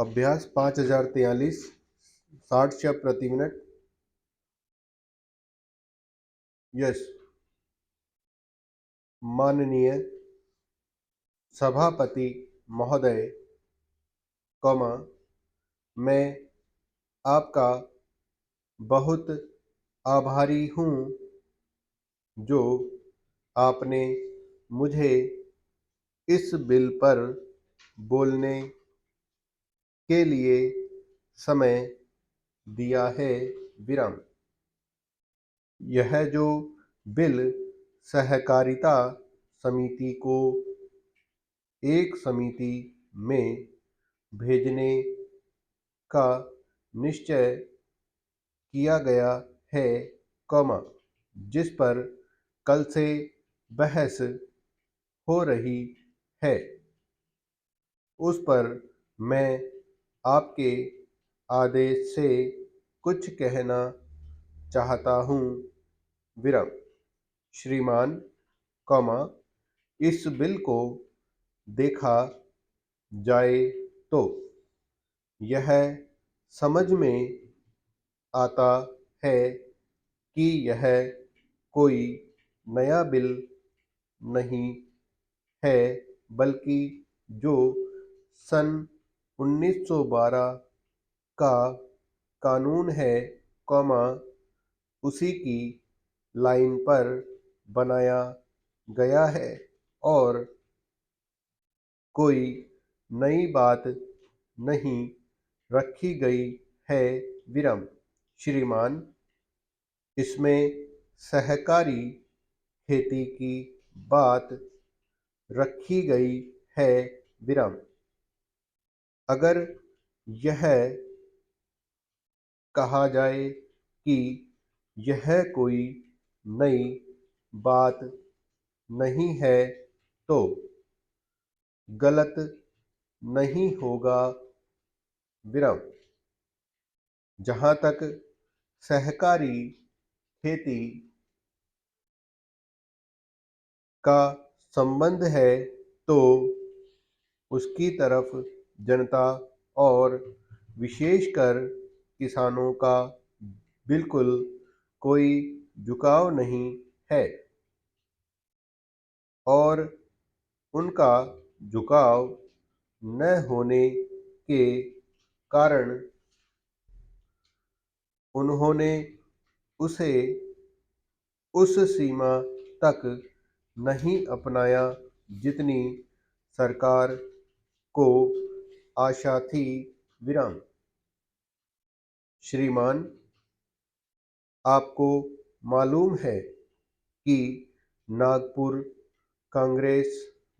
अभ्यास 5043 60 शब्द प्रति मिनट। यस। माननीय सभापति महोदय, मैं आपका बहुत आभारी हूँ जो आपने मुझे इस बिल पर बोलने के लिए समय दिया है। विराम। यह जो बिल सहकारिता समिति को एक समिति में भेजने का निश्चय किया गया है, जिस पर कल से बहस हो रही है, उस पर मैं आपके आदेश से कुछ कहना चाहता हूँ। विराम। श्रीमान, इस बिल को देखा जाए तो यह समझ में आता है कि यह कोई नया बिल नहीं है, बल्कि जो सन 1912 का कानून है, उसी की लाइन पर बनाया गया है और कोई नई बात नहीं रखी गई है। विराम। श्रीमान, इसमें सहकारी खेती की बात रखी गई है। विराम। अगर यह कहा जाए कि यह कोई नई बात नहीं है तो गलत नहीं होगा। विराम। जहाँ तक सहकारी खेती का संबंध है तो उसकी तरफ जनता और विशेषकर किसानों का बिल्कुल कोई झुकाव नहीं है और उनका झुकाव न होने के कारण उन्होंने उसे उस सीमा तक नहीं अपनाया जितनी सरकार को आशा थी। विराम। श्रीमान, आपको मालूम है कि नागपुर कांग्रेस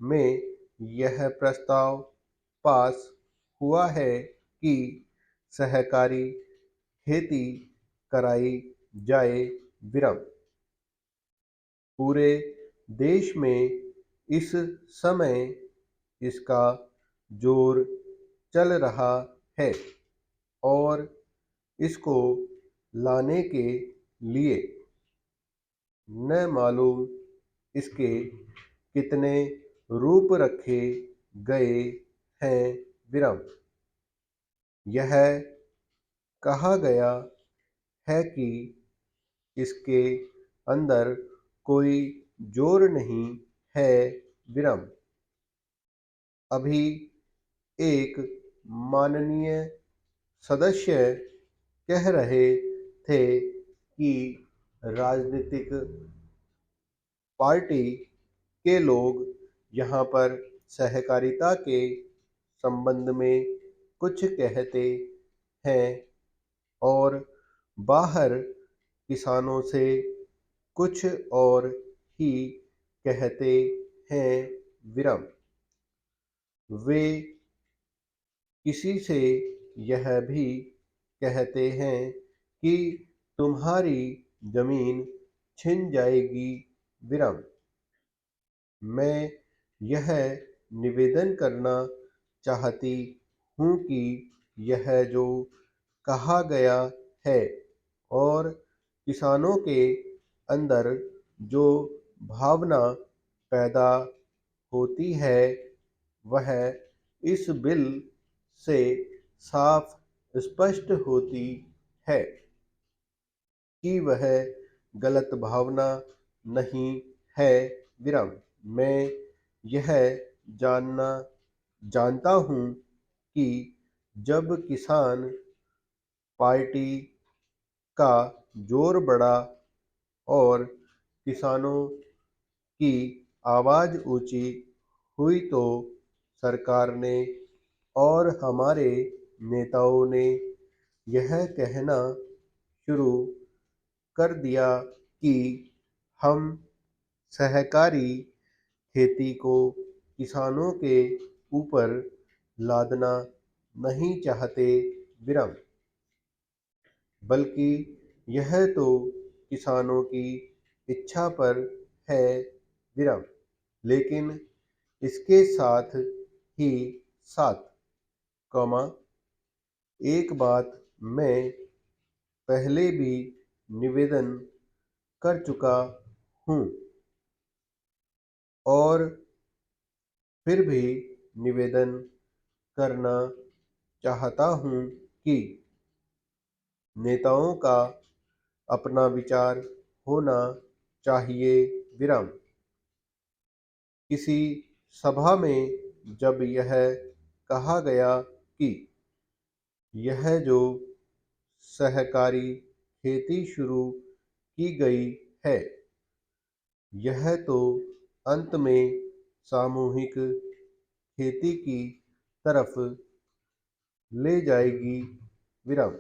में यह प्रस्ताव पास हुआ है कि सहकारी खेती कराई जाए। विराम। पूरे देश में इस समय इसका जोर चल रहा है और इसको लाने के लिए न मालूम इसके कितने रूप रखे गए हैं। विराम। यह कहा गया है कि इसके अंदर कोई जोर नहीं है। विराम। अभी एक माननीय सदस्य कह रहे थे कि राजनीतिक पार्टी के लोग यहाँ पर सहकारिता के संबंध में कुछ कहते हैं और बाहर किसानों से कुछ और ही कहते हैं। विराम। वे किसी से यह भी कहते हैं कि तुम्हारी जमीन छिन जाएगी। विराम। मैं यह निवेदन करना चाहती हूँ कि यह जो कहा गया है और किसानों के अंदर जो भावना पैदा होती है वह इस बिल से साफ स्पष्ट होती है कि वह गलत भावना नहीं है। विराम। मैं यह जानना जानता हूँ कि जब किसान पार्टी का जोर बढ़ा और किसानों की आवाज़ ऊंची हुई तो सरकार ने और हमारे नेताओं ने यह कहना शुरू कर दिया कि हम सहकारी खेती को किसानों के ऊपर लादना नहीं चाहते। विराम। बल्कि यह तो किसानों की इच्छा पर है। विराम। लेकिन इसके साथ ही साथ कॉमा एक बात मैं पहले भी निवेदन कर चुका हूँ और फिर भी निवेदन करना चाहता हूँ कि नेताओं का अपना विचार होना चाहिए। विराम। किसी सभा में जब यह कहा गया कि यह जो सहकारी खेती शुरू की गई है यह तो अंत में सामूहिक खेती की तरफ ले जाएगी। विराम।